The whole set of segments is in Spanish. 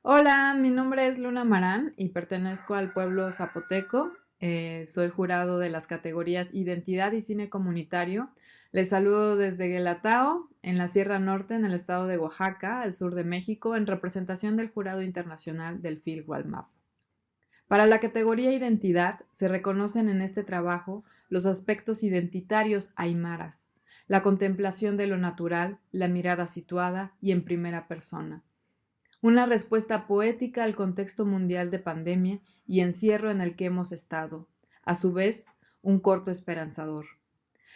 Hola, mi nombre es Luna Marán y pertenezco al pueblo zapoteco. Soy jurado de las categorías Identidad y Cine Comunitario. Les saludo desde Guelatao, en la Sierra Norte, en el estado de Oaxaca, al sur de México, en representación del Jurado Internacional del Film Walmap. Para la categoría Identidad se reconocen en este trabajo los aspectos identitarios aymaras, la contemplación de lo natural, la mirada situada y en primera persona. Una respuesta poética al contexto mundial de pandemia y encierro en el que hemos estado. A su vez, un corto esperanzador.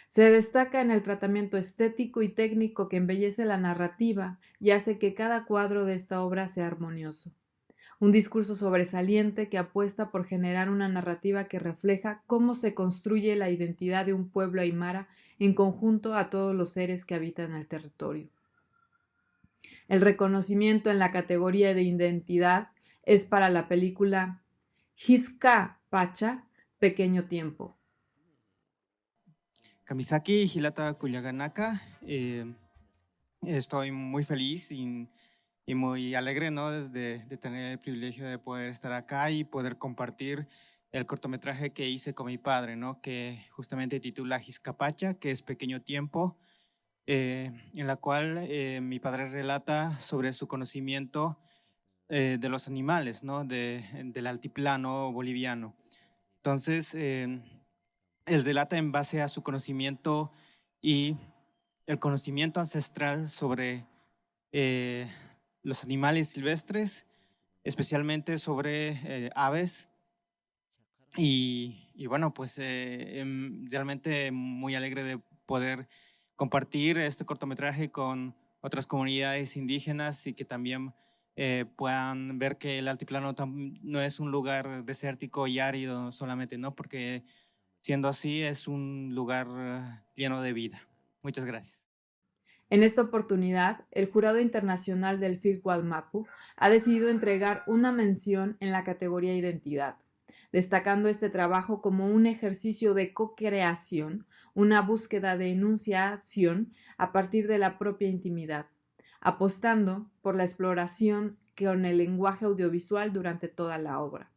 Se destaca en el tratamiento estético y técnico que embellece la narrativa y hace que cada cuadro de esta obra sea armonioso. Un discurso sobresaliente que apuesta por generar una narrativa que refleja cómo se construye la identidad de un pueblo aymara en conjunto a todos los seres que habitan el territorio. El reconocimiento en la categoría de identidad es para la película Hizka Pacha, Pequeño Tiempo. Kamisaki Hilata Kuyaganaka, estoy muy feliz y muy alegre, ¿no? de tener el privilegio de poder estar acá y poder compartir el cortometraje que hice con mi padre, ¿no? Que justamente titula Jizcapacha, que es Pequeño Tiempo, en la cual mi padre relata sobre su conocimiento de los animales, ¿no? Del altiplano boliviano. Entonces, él relata en base a su conocimiento y el conocimiento ancestral sobre eh, los animales silvestres, especialmente sobre aves. Y bueno, pues realmente muy alegre de poder compartir este cortometraje con otras comunidades indígenas y que también puedan ver que el altiplano no es un lugar desértico y árido solamente, ¿no? Porque siendo así es un lugar lleno de vida. Muchas gracias. En esta oportunidad, el Jurado Internacional del Film Gualmapu ha decidido entregar una mención en la categoría Identidad, destacando este trabajo como un ejercicio de co-creación, una búsqueda de enunciación a partir de la propia intimidad, apostando por la exploración con el lenguaje audiovisual durante toda la obra.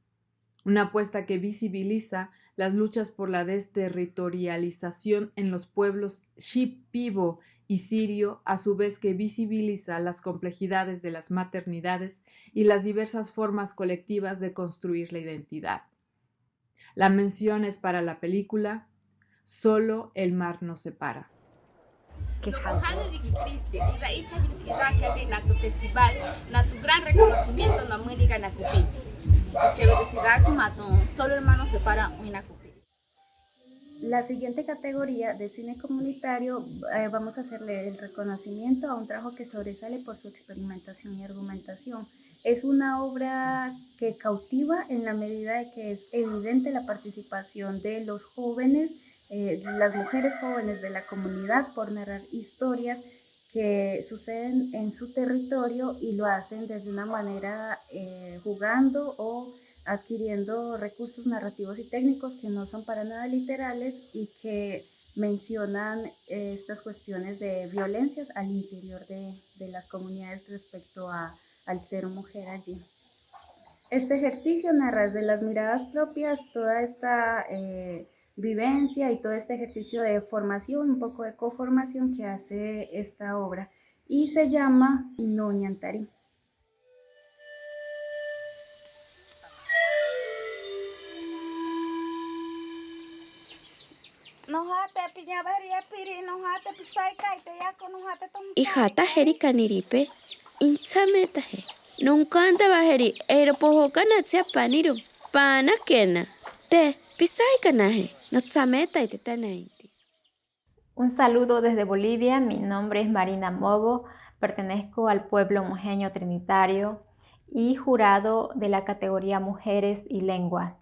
Una apuesta que visibiliza las luchas por la desterritorialización en los pueblos Shipibo y Sirio, a su vez que visibiliza las complejidades de las maternidades y las diversas formas colectivas de construir la identidad. La mención es para la película Solo el mar nos separa. Que festival, na tu gran reconocimiento na música na cupi. Que decirá que matón, solo hermano separa una cupi. La siguiente categoría de cine comunitario vamos a hacerle el reconocimiento a un trabajo que sobresale por su experimentación y argumentación. Es una obra que cautiva en la medida de que es evidente la participación de los jóvenes, las mujeres jóvenes de la comunidad por narrar historias que suceden en su territorio y lo hacen desde una manera jugando o adquiriendo recursos narrativos y técnicos que no son para nada literales y que mencionan estas cuestiones de violencias al interior de las comunidades respecto al ser mujer allí. Este ejercicio narra desde las miradas propias toda esta vivencia y todo este ejercicio de formación, un poco de coformación que hace esta obra y se llama Noñantari. Ijata heri kaniripe, intsametaje. Nunca ante bajeri, eiropojoka natsia paniru. Pana kena. Te, pisai kanaje, no tsameta itetenainti. Un saludo desde Bolivia, mi nombre es Marina Mobo, pertenezco al pueblo mojeño trinitario y jurado de la categoría Mujeres y Lengua.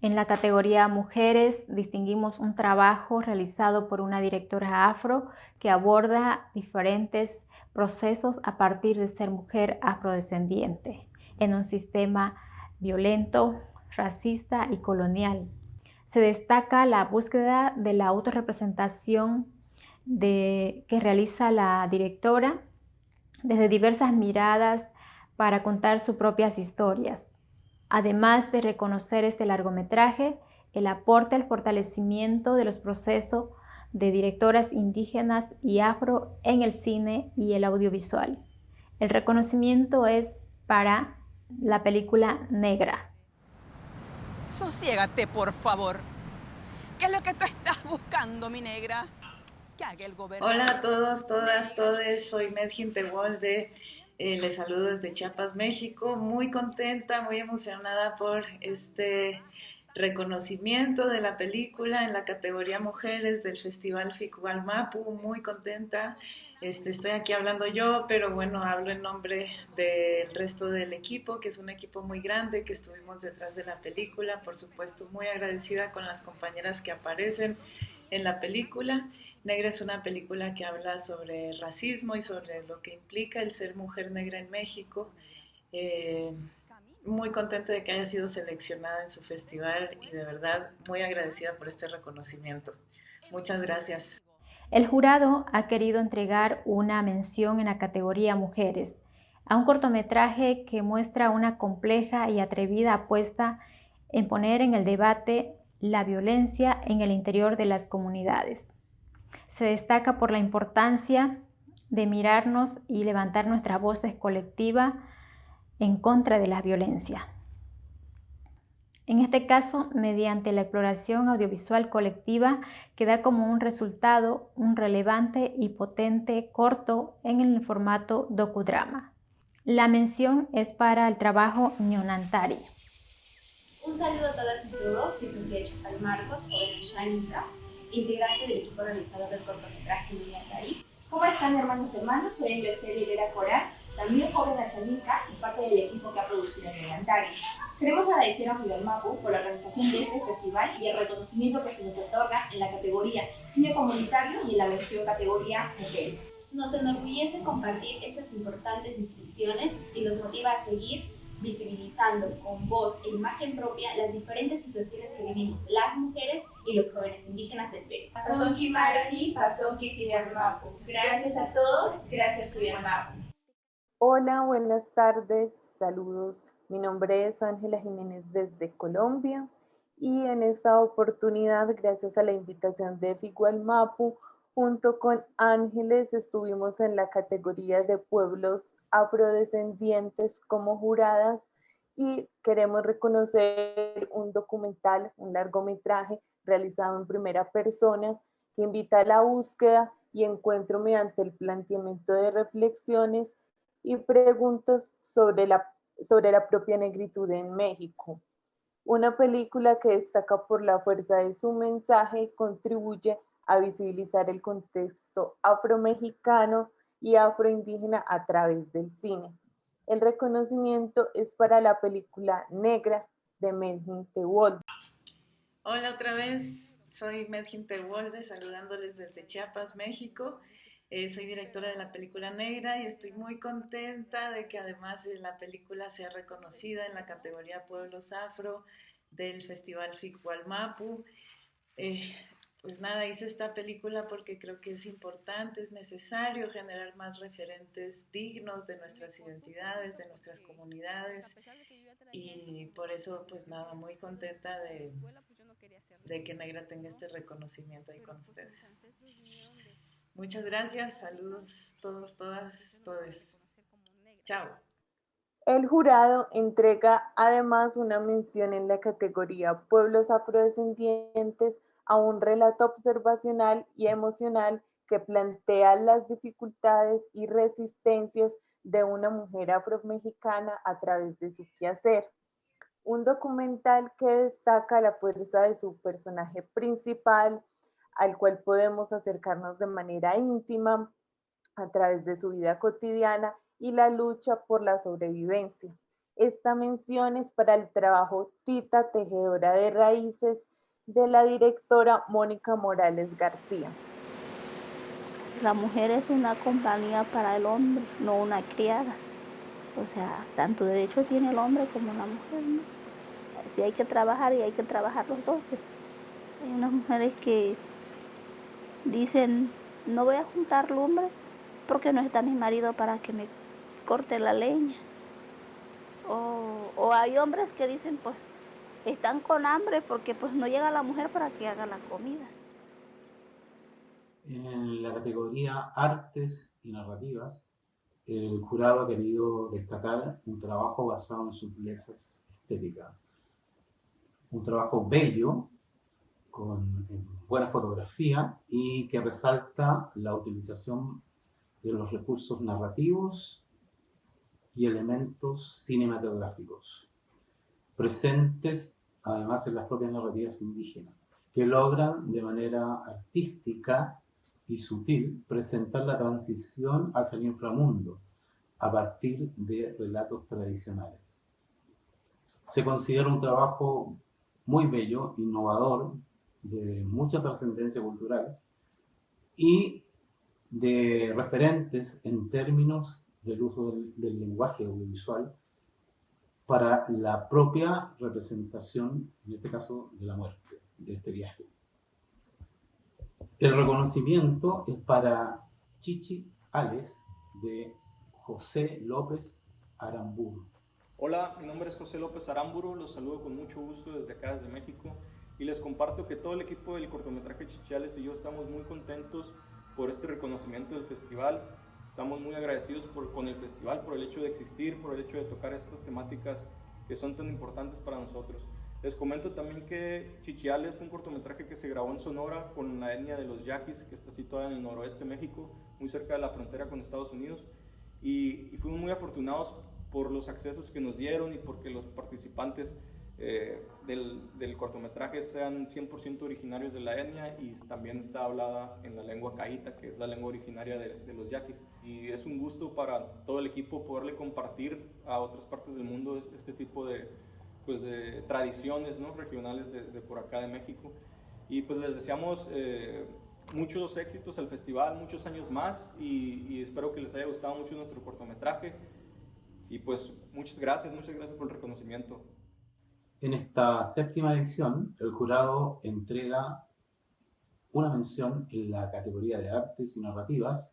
En la categoría Mujeres distinguimos un trabajo realizado por una directora afro que aborda diferentes procesos a partir de ser mujer afrodescendiente en un sistema violento, racista y colonial. Se destaca la búsqueda de la autorrepresentación que realiza la directora desde diversas miradas para contar sus propias historias, además de reconocer este largometraje el aporte al fortalecimiento de los procesos de directoras indígenas y afro en el cine y el audiovisual. El reconocimiento es para la película Negra. Sosiégate, por favor. ¿Qué es lo que tú estás buscando, mi negra? Que haga el gobierno. Hola a todos, todas, todes. Soy Medjin Tewolde. Les saludo desde Chiapas, México. Muy contenta, muy emocionada por este reconocimiento de la película en la categoría Mujeres del Festival Ficualmapu. Muy contenta. Estoy aquí hablando yo, pero bueno, hablo en nombre del resto del equipo, que es un equipo muy grande que estuvimos detrás de la película. Por supuesto, muy agradecida con las compañeras que aparecen en la película. Negra es una película que habla sobre racismo y sobre lo que implica el ser mujer negra en México. Muy contenta de que haya sido seleccionada en su festival y de verdad muy agradecida por este reconocimiento. Muchas gracias. El jurado ha querido entregar una mención en la categoría Mujeres a un cortometraje que muestra una compleja y atrevida apuesta en poner en el debate la violencia en el interior de las comunidades. Se destaca por la importancia de mirarnos y levantar nuestras voces colectivas en contra de la violencia. En este caso, mediante la exploración audiovisual colectiva que da como un resultado un relevante y potente corto en el formato docudrama. La mención es para el trabajo Ñonantari. Un saludo a todas y todos, que soy Chapal Marcos, joven Shanika, integrante del equipo realizador del cortometraje Ñonantari. ¿Cómo están, hermanos y hermanos? Soy Yoseli Lera Cora, también joven Shanika y parte del equipo que ha producido Ñonantari. Queremos agradecer a Ficualmapu por la organización de este festival y el reconocimiento que se nos otorga en la categoría Cine Comunitario y en la mención categoría Mujeres. Nos enorgullece compartir estas importantes distinciones y nos motiva a seguir visibilizando con voz e imagen propia las diferentes situaciones que vivimos las mujeres y los jóvenes indígenas del Perú. Pasonki Marani, Pasonki Ficualmapu. Gracias a todos, gracias Ficualmapu. Hola, buenas tardes, saludos. Mi nombre es Ángela Jiménez desde Colombia y en esta oportunidad, gracias a la invitación de Ficualmapu, junto con Ángeles estuvimos en la categoría de pueblos afrodescendientes como juradas y queremos reconocer un documental, un largometraje realizado en primera persona que invita a la búsqueda y encuentro mediante el planteamiento de reflexiones y preguntas sobre la propia negritud en México. Una película que destaca por la fuerza de su mensaje y contribuye a visibilizar el contexto afromexicano y afroindígena a través del cine. El reconocimiento es para la película Negra de Medjin Tewolde. Hola otra vez, soy Medjin Tewolde, saludándoles desde Chiapas, México. Soy directora de la película Negra y estoy muy contenta de que además la película sea reconocida en la categoría Pueblos Afro del Festival Ficualmapu. Pues nada, hice esta película porque creo que es importante, es necesario generar más referentes dignos de nuestras identidades, de nuestras comunidades y por eso pues nada, muy contenta de que Negra tenga este reconocimiento ahí con ustedes. Muchas gracias, saludos todos, todas, todes. Chao. El jurado entrega además una mención en la categoría Pueblos Afrodescendientes a un relato observacional y emocional que plantea las dificultades y resistencias de una mujer afromexicana a través de su quehacer. Un documental que destaca la fuerza de su personaje principal, al cual podemos acercarnos de manera íntima a través de su vida cotidiana y la lucha por la sobrevivencia. Esta mención es para el trabajo Tita, tejedora de raíces, de la directora Mónica Morales García. La mujer es una compañía para el hombre, no una criada. O sea, tanto derecho tiene el hombre como la mujer, ¿no? Si hay que trabajar y hay que trabajar los dos. Pues. Hay unas mujeres que dicen, no voy a juntar lumbre porque no está mi marido para que me corte la leña. O hay hombres que dicen, pues, están con hambre porque pues no llega la mujer para que haga la comida. En la categoría Artes y Narrativas, el jurado ha querido destacar un trabajo basado en sutilezas estéticas. Un trabajo bello, con buena fotografía y que resalta la utilización de los recursos narrativos y elementos cinematográficos presentes además en las propias narrativas indígenas, que logran de manera artística y sutil presentar la transición hacia el inframundo a partir de relatos tradicionales. Se considera un trabajo muy bello, innovador, de mucha trascendencia cultural y de referentes en términos del uso del lenguaje audiovisual para la propia representación, en este caso, de la muerte, de este viaje. El reconocimiento es para Chichi Ales, de José López Aramburu. Hola, mi nombre es José López Aramburu, los saludo con mucho gusto desde acá, desde México, y les comparto que todo el equipo del cortometraje Chichi Ales y yo estamos muy contentos por este reconocimiento del festival. Estamos muy agradecidos con el festival, por el hecho de existir, por el hecho de tocar estas temáticas que son tan importantes para nosotros. Les comento también que Chichi Ales es un cortometraje que se grabó en Sonora con la etnia de los Yaquis, que está situada en el noroeste de México, muy cerca de la frontera con Estados Unidos, y fuimos muy afortunados por los accesos que nos dieron y porque los participantes del cortometraje sean 100% originarios de la etnia y también está hablada en la lengua caíta, que es la lengua originaria de los yaquis. Y es un gusto para todo el equipo poderle compartir a otras partes del mundo este tipo de tradiciones, ¿no?, regionales de por acá de México. Y pues les deseamos muchos éxitos al festival, muchos años más y espero que les haya gustado mucho nuestro cortometraje. Y pues muchas gracias por el reconocimiento. En esta séptima edición, el jurado entrega una mención en la categoría de artes y narrativas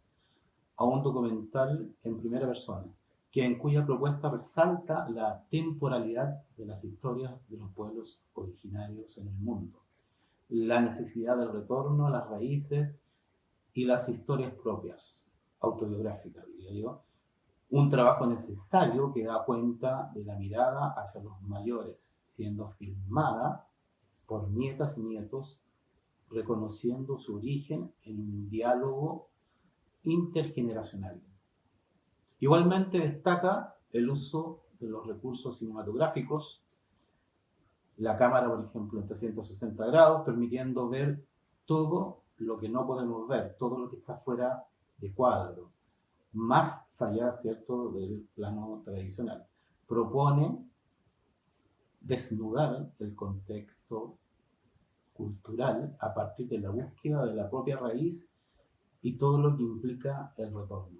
a un documental en primera persona, en cuya propuesta resalta la temporalidad de las historias de los pueblos originarios en el mundo, la necesidad del retorno a las raíces y las historias propias, autobiográficas, diría yo. Un trabajo necesario que da cuenta de la mirada hacia los mayores, siendo filmada por nietas y nietos, reconociendo su origen en un diálogo intergeneracional. Igualmente destaca el uso de los recursos cinematográficos, la cámara, por ejemplo, en 360 grados, permitiendo ver todo lo que no podemos ver, todo lo que está fuera de cuadro, más allá, ¿cierto?, del plano tradicional. Propone desnudar el contexto cultural a partir de la búsqueda de la propia raíz y todo lo que implica el retorno.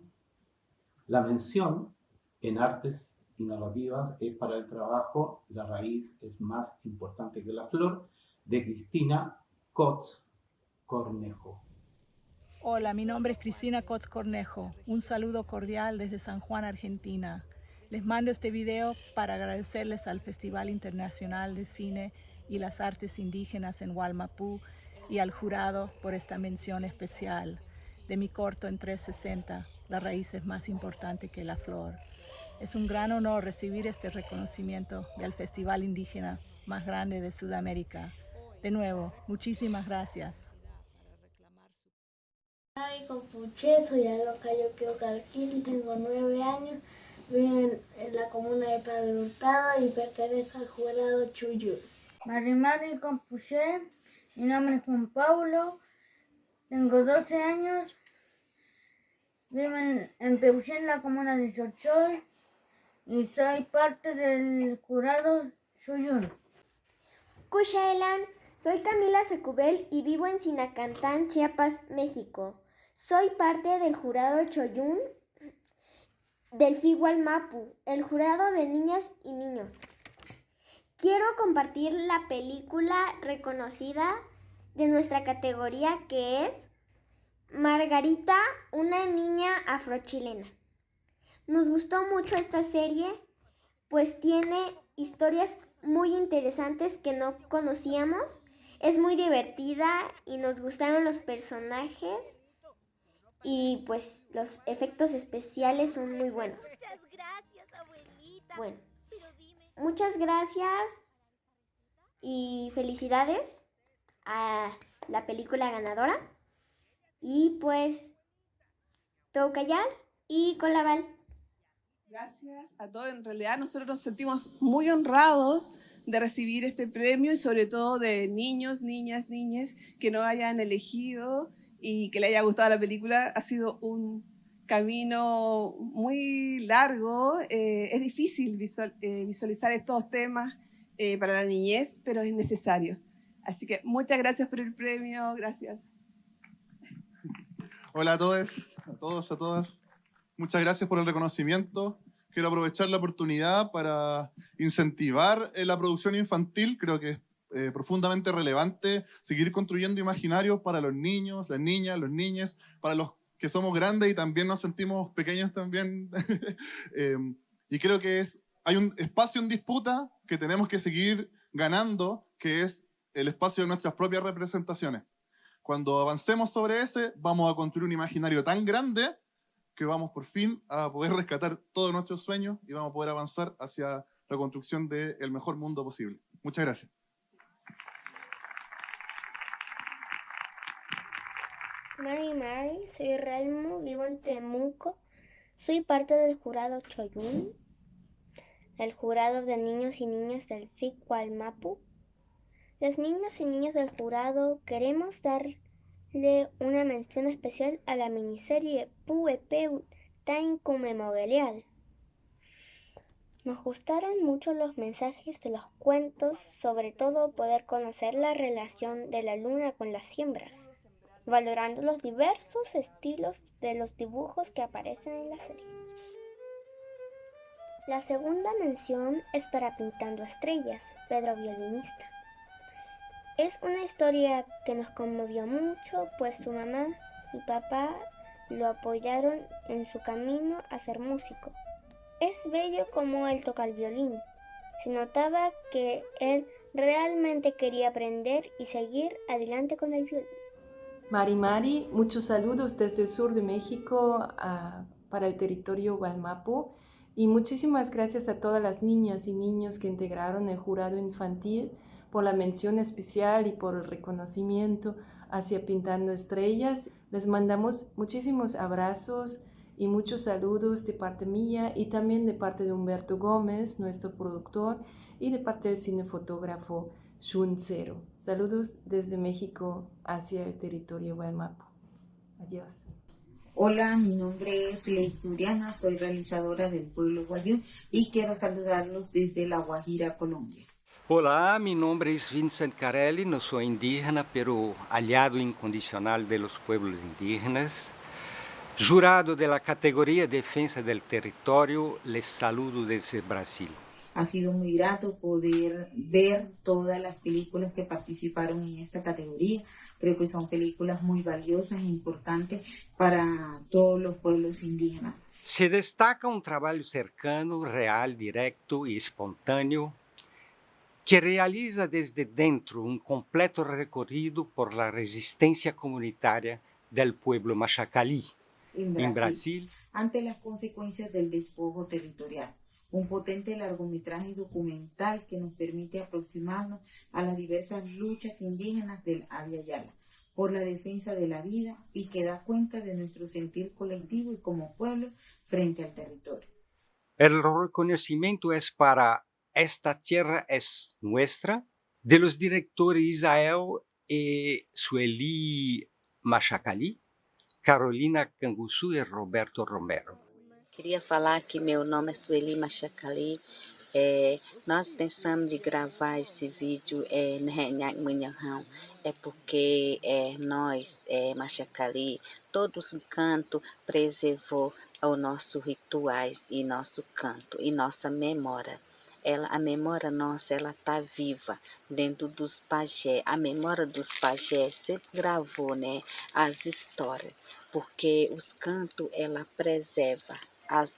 La mención en artes y narrativas es para el trabajo La raíz es más importante que la flor, de Cristina Cotz Cornejo. Hola, mi nombre es Cristina Cotz Cornejo. Un saludo cordial desde San Juan, Argentina. Les mando este video para agradecerles al Festival Internacional de Cine y las Artes Indígenas en Wallapú y al jurado por esta mención especial de mi corto en 360, La raíz es más importante que la flor. Es un gran honor recibir este reconocimiento del Festival Indígena más grande de Sudamérica. De nuevo, muchísimas gracias. Ay, Compuche, soy Aloca Yoqueo Calquil, tengo 9 años, vivo en la comuna de Padre Hurtado y pertenezco al jurado Chuyú. Mari Compuche, mi nombre es Juan Pablo, tengo 12 años, vivo en Peuché, en la comuna de Xochol, y soy parte del jurado Chuyún. Kushaelan, soy Camila Secubel y vivo en Sinacantán, Chiapas, México. Soy parte del jurado Choyún del Figualmapu, el jurado de niñas y niños. Quiero compartir la película reconocida de nuestra categoría, que es Margarita, una niña afrochilena. Nos gustó mucho esta serie pues tiene historias muy interesantes que no conocíamos. Es muy divertida y nos gustaron los personajes y pues los efectos especiales son muy buenos. Muchas gracias, abuelita. Bueno, Pero dime, muchas gracias y felicidades a la película ganadora. Y pues, Toucayal y Colaval. Gracias a todos. En realidad nosotros nos sentimos muy honrados de recibir este premio y sobre todo de niños, niñas, niñes que nos hayan elegido y que les haya gustado la película. Ha sido un camino muy largo. Es difícil visualizar estos temas para la niñez, pero es necesario. Así que muchas gracias por el premio. Gracias. Hola a todos, a todas. Muchas gracias por el reconocimiento. Quiero aprovechar la oportunidad para incentivar la producción infantil. Creo que es profundamente relevante seguir construyendo imaginarios para los niños, las niñas, los niñes, para los que somos grandes y también nos sentimos pequeños también. Y creo que hay un espacio en disputa que tenemos que seguir ganando, que es el espacio de nuestras propias representaciones. Cuando avancemos sobre ese, vamos a construir un imaginario tan grande que vamos por fin a poder rescatar todos nuestros sueños y vamos a poder avanzar hacia la construcción del mejor mundo posible. Muchas gracias. Mari, soy Relmo, vivo en Temuco. Soy parte del jurado Choyún, el jurado de niños y niñas del FICUAL MAPU. Los niños y niñas del jurado queremos darle una mención especial a la miniserie Puepeu Tain Kumemogelial. Nos gustaron mucho los mensajes de los cuentos, sobre todo poder conocer la relación de la luna con las siembras, valorando los diversos estilos de los dibujos que aparecen en la serie. La segunda mención es para Pintando Estrellas, Pedro Violinista. Es una historia que nos conmovió mucho, pues su mamá y papá lo apoyaron en su camino a ser músico. Es bello como él toca el violín. Se notaba que él realmente quería aprender y seguir adelante con el violín. Mari, muchos saludos desde el sur de México para el territorio Gualmapu y muchísimas gracias a todas las niñas y niños que integraron el jurado infantil por la mención especial y por el reconocimiento hacia Pintando Estrellas. Les mandamos muchísimos abrazos y muchos saludos de parte mía y también de parte de Humberto Gómez, nuestro productor, y de parte del cinefotógrafo Shun Zero. Saludos desde México hacia el territorio Gualmapu. Adiós. Hola, mi nombre es Ley Suriana, soy realizadora del pueblo Guayú y quiero saludarlos desde La Guajira, Colombia. Olá, meu nome é Vincent Carelli, não sou indígena, pero aliado incondicional de los pueblos indígenas. Jurado de la categoría Defensa del Territorio, les saludo desde Brasil. Ha sido muy grato poder ver todas las películas que participaron en esta categoría. Creo que son películas muy valiosas e importantes para todos los pueblos indígenas. Se destaca um trabalho cercano, real, direto e espontâneo, que realiza desde dentro un completo recorrido por la resistencia comunitaria del pueblo Machacalí en Brasil. Ante las consecuencias del despojo territorial. Un potente largometraje documental que nos permite aproximarnos a las diversas luchas indígenas del Abya Yala por la defensa de la vida y que da cuenta de nuestro sentir colectivo y como pueblo frente al territorio. El reconocimiento es para Esta Tierra es Nuestra, de los directores Israel e Sueli Machacalí, Carolina Canguçu e Roberto Romero. Queria falar que meu nome é Sueli Machacalí. Nós pensamos de gravar esse vídeo no Renhac Munhão, porque nós, Machacalí, todos os cantos preservou os nossos rituais e nosso canto e nossa memória. A memória nossa, ela está viva dentro dos pajés. A memória dos pajés sempre gravou, né, as histórias, porque os cantos, ela preserva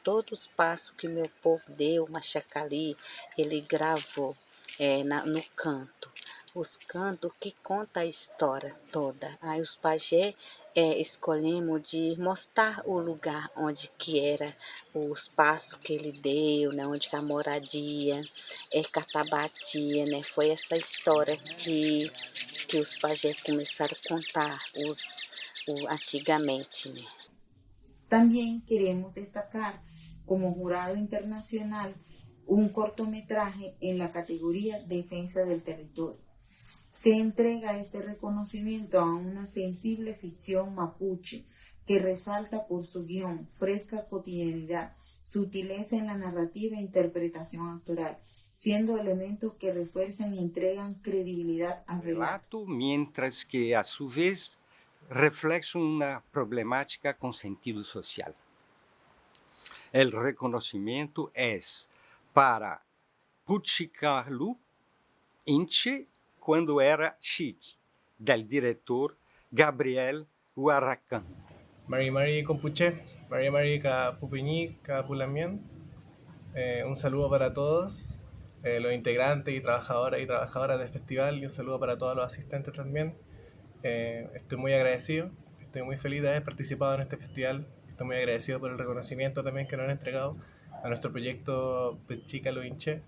todos os passos que meu povo deu, Machacali, ele gravou no canto. Os cantos que contam a história toda. Aí os pajé escolhemos de mostrar o lugar onde que era os passos que ele deu, né, onde que a moradia, Catabatia, né, foi essa história que os pajé começaram a contar antigamente, né. También queremos destacar como jurado internacional un cortometraje en la categoría Defensa del Territorio. Se entrega este reconocimiento a una sensible ficción mapuche que resalta por su guión, fresca cotidianidad, sutileza en la narrativa e interpretación actoral, siendo elementos que refuerzan y entregan credibilidad al relato. Mientras que, a su vez, refleja una problemática con sentido social. El reconocimiento es para Puchicalu Inche, quando era chique, del director Gabriel Huaracán. Mari Compuche, Mari Capupiñí, Capulamián. Un saludo para todos los integrantes y trabajadoras del festival, y un saludo para todos los asistentes también. Estoy muy agradecido, estoy muy feliz de haber participado en este festival. Estoy muy agradecido por el reconocimiento también que nos han entregado a nuestro proyecto Pechica Lo Hinché.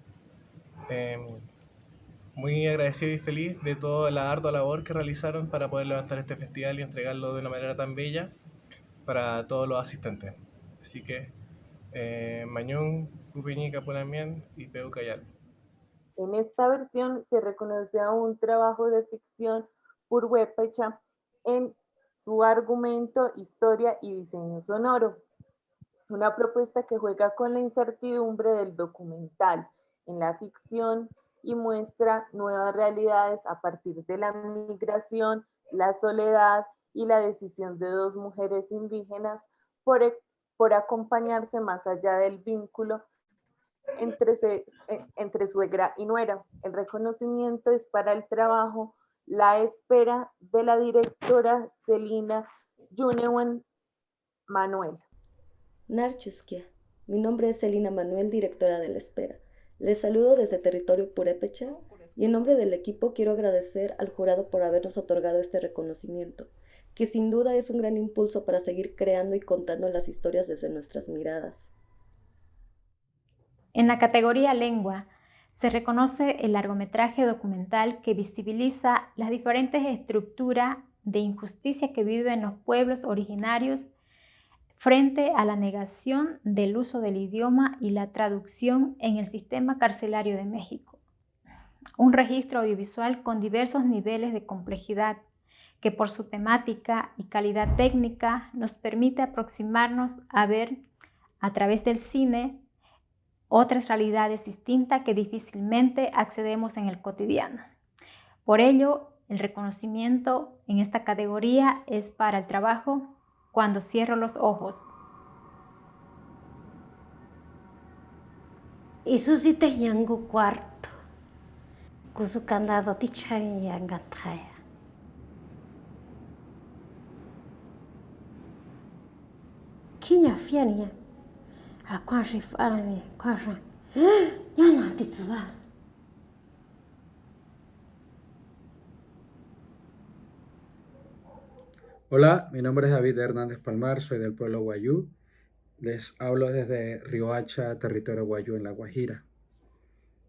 Muy agradecido y feliz de toda la ardua labor que realizaron para poder levantar este festival y entregarlo de una manera tan bella para todos los asistentes. Así que, Mañón, Pupiñí, Capulamián y Peucayal. En esta versión se reconoce a un trabajo de ficción purépecha en su argumento, historia y diseño sonoro. Una propuesta que juega con la incertidumbre del documental en la ficción y muestra nuevas realidades a partir de la migración, la soledad y la decisión de dos mujeres indígenas por acompañarse más allá del vínculo entre suegra y nuera. El reconocimiento es para el trabajo La Espera de la directora Celina Yunewan Manuel. Narchusquia. Mi nombre es Celina Manuel, directora de La Espera. Les saludo desde territorio purépecha y en nombre del equipo quiero agradecer al jurado por habernos otorgado este reconocimiento, que sin duda es un gran impulso para seguir creando y contando las historias desde nuestras miradas. En la categoría Lengua se reconoce el largometraje documental que visibiliza las diferentes estructuras de injusticia que viven los pueblos originarios frente a la negación del uso del idioma y la traducción en el sistema carcelario de México. Un registro audiovisual con diversos niveles de complejidad que por su temática y calidad técnica nos permite aproximarnos a ver a través del cine otras realidades distintas que difícilmente accedemos en el cotidiano. Por ello, el reconocimiento en esta categoría es para el trabajo Cuando cierro los ojos. Isusi te yangu cuarto, kusu candado tichari yangataya. Kinya fiania, a kwashi farani, kwasha, yana titsuba. Hola, mi nombre es David Hernández Palmar, soy del pueblo Guayú. Les hablo desde Riohacha, territorio Guayú, en La Guajira.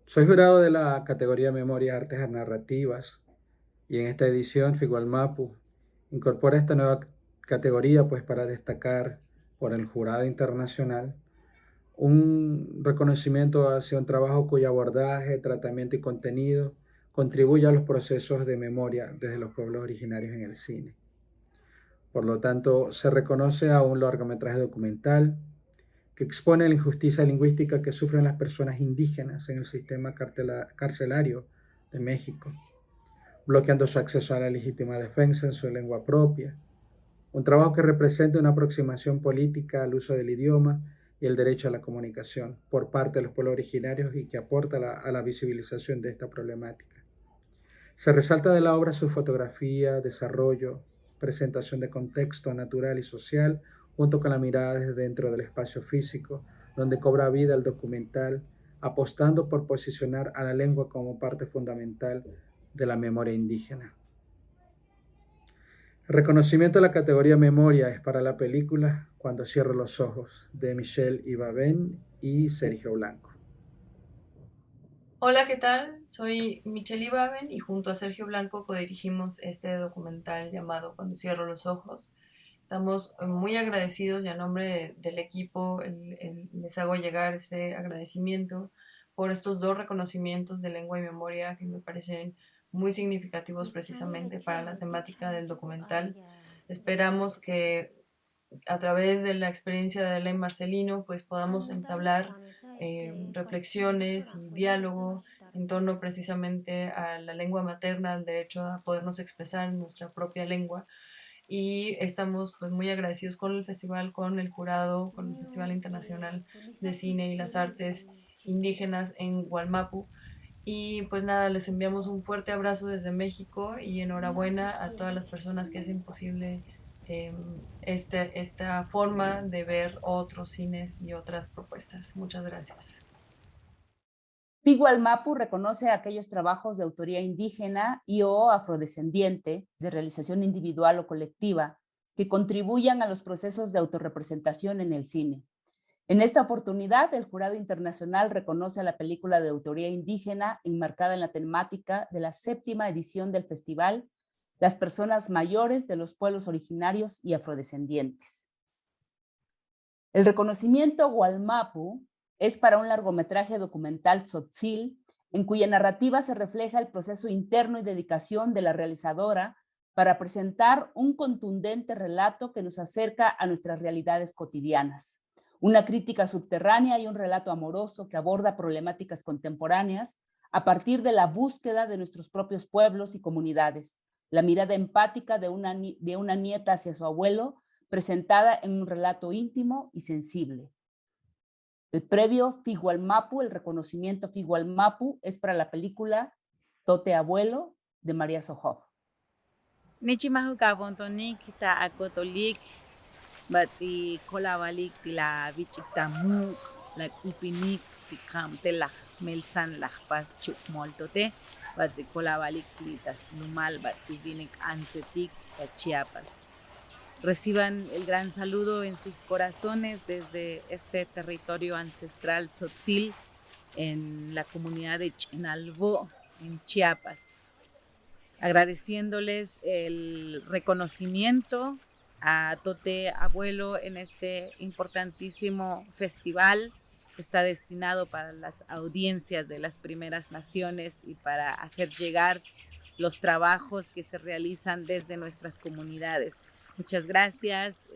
Soy jurado de la categoría Memoria Artes Narrativas y en esta edición Figualmapu incorpora esta nueva categoría pues para destacar por el jurado internacional un reconocimiento hacia un trabajo cuyo abordaje, tratamiento y contenido contribuye a los procesos de memoria desde los pueblos originarios en el cine. Por lo tanto, se reconoce a un largometraje documental que expone la injusticia lingüística que sufren las personas indígenas en el sistema carcelario de México, bloqueando su acceso a la legítima defensa en su lengua propia. Un trabajo que representa una aproximación política al uso del idioma y el derecho a la comunicación por parte de los pueblos originarios y que aporta a la visibilización de esta problemática. Se resalta de la obra su fotografía, desarrollo, presentación de contexto natural y social, junto con la mirada desde dentro del espacio físico, donde cobra vida el documental, apostando por posicionar a la lengua como parte fundamental de la memoria indígena. El reconocimiento de la categoría Memoria es para la película Cuando cierro los ojos, de Michelle Ibaben y Sergio Blanco. Hola, ¿qué tal? Soy Michelle Ibaben y junto a Sergio Blanco codirigimos este documental llamado Cuando cierro los ojos. Estamos muy agradecidos y a nombre del equipo les hago llegar ese agradecimiento por estos 2 reconocimientos de lengua y memoria que me parecen muy significativos precisamente para la temática del documental. Esperamos que a través de la experiencia de Alain Marcelino pues podamos entablar reflexiones y diálogo en torno precisamente a la lengua materna, al derecho a podernos expresar en nuestra propia lengua. Y estamos pues muy agradecidos con el festival, con el jurado, con el Festival Internacional de Cine y las Artes Indígenas en Wallmapu. Y pues nada, les enviamos un fuerte abrazo desde México y enhorabuena a todas las personas que hacen posible esta forma de ver otros cines y otras propuestas. Muchas gracias. Wallmapu reconoce aquellos trabajos de autoría indígena y o afrodescendiente, de realización individual o colectiva, que contribuyan a los procesos de autorrepresentación en el cine. En esta oportunidad, el Jurado Internacional reconoce a la película de autoría indígena enmarcada en la temática de la 7ª edición del festival, Las personas mayores de los pueblos originarios y afrodescendientes. El reconocimiento Wallmapu es para un largometraje documental Tzotzil, en cuya narrativa se refleja el proceso interno y dedicación de la realizadora para presentar un contundente relato que nos acerca a nuestras realidades cotidianas. Una crítica subterránea y un relato amoroso que aborda problemáticas contemporáneas a partir de la búsqueda de nuestros propios pueblos y comunidades, la mirada empática de una nieta hacia su abuelo, presentada en un relato íntimo y sensible. El premio Wallmapu, el reconocimiento Wallmapu, es para la película Tote Abuelo, de María Sojo. Nichimahu kabontonik ta akotolik batsi kolabalik la bichiktamuk la upinik tikam telaj melsan lajpas chukmoltote batsi kolabalik litas numal batsi vinik ansetik Chiapas. Reciban el gran saludo en sus corazones desde este territorio ancestral Tzotzil en la comunidad de Chinalbo, en Chiapas. Agradeciéndoles el reconocimiento a Tote Abuelo en este importantísimo festival que está destinado para las audiencias de las primeras naciones y para hacer llegar los trabajos que se realizan desde nuestras comunidades. Muchas gracias.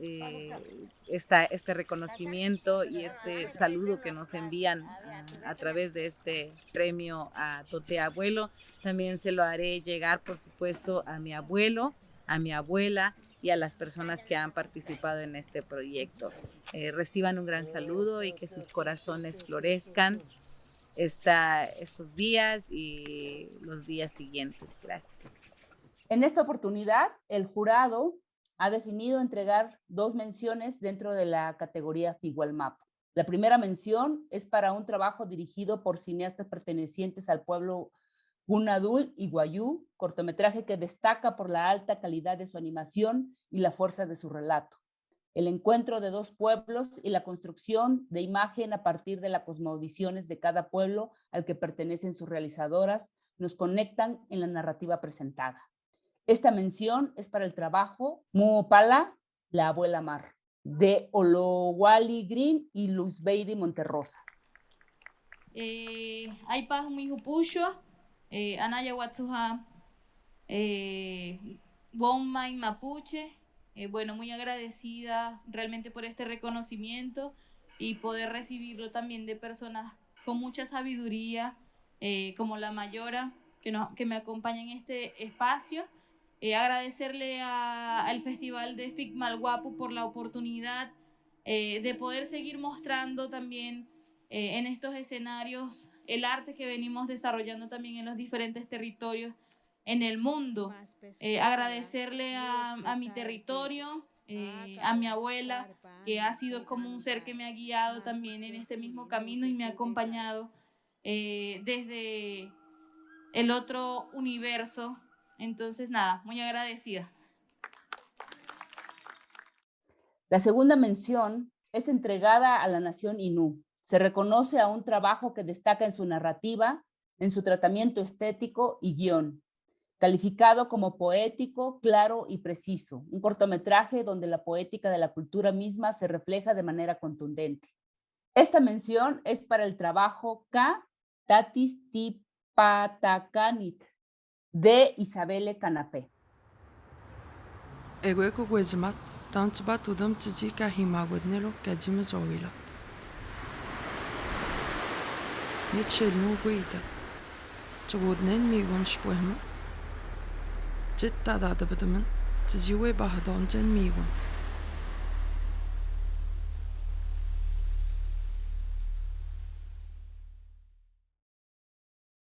Este reconocimiento y este saludo que nos envían a través de este premio a Tote Abuelo, también se lo haré llegar, por supuesto, a mi abuelo, a mi abuela y a las personas que han participado en este proyecto. Reciban un gran saludo y que sus corazones florezcan estos días y los días siguientes. Gracias. En esta oportunidad, el jurado ha definido entregar 2 menciones dentro de la categoría Wallmapu. La primera mención es para un trabajo dirigido por cineastas pertenecientes al pueblo Gunadul y Wayuu, cortometraje que destaca por la alta calidad de su animación y la fuerza de su relato. El encuentro de 2 pueblos y la construcción de imagen a partir de las cosmovisiones de cada pueblo al que pertenecen sus realizadoras nos conectan en la narrativa presentada. Esta mención es para el trabajo Muopala, la abuela mar, de Olowali Green y Luis Beiri Monterrosa. Aipa muy hupucho, Anaya Watsuha, Woma y Mapuche. Bueno, muy agradecida realmente por este reconocimiento y poder recibirlo también de personas con mucha sabiduría, como la Mayora, que me acompaña en este espacio. Agradecerle al Festival de Wallmapu por la oportunidad de poder seguir mostrando también en estos escenarios el arte que venimos desarrollando también en los diferentes territorios en el mundo. Agradecerle a mi territorio, a mi abuela, que ha sido como un ser que me ha guiado también en este mismo camino y me ha acompañado desde el otro universo. Entonces, nada, muy agradecida. La segunda mención es entregada a la nación Inú. Se reconoce a un trabajo que destaca en su narrativa, en su tratamiento estético y guión, calificado como poético, claro y preciso, un cortometraje donde la poética de la cultura misma se refleja de manera contundente. Esta mención es para el trabajo Ka Tatis Tipatakanit de Isabelle Canapé. Egueko Guezimat, Tantzbat Udam Tzitzika Himagudnelo Kajimazorilat. Nitchel Muguida, Tawudnen Migun Spuehma, Jitta Dadabadaman, Tziwe Bahadon Zen Migun.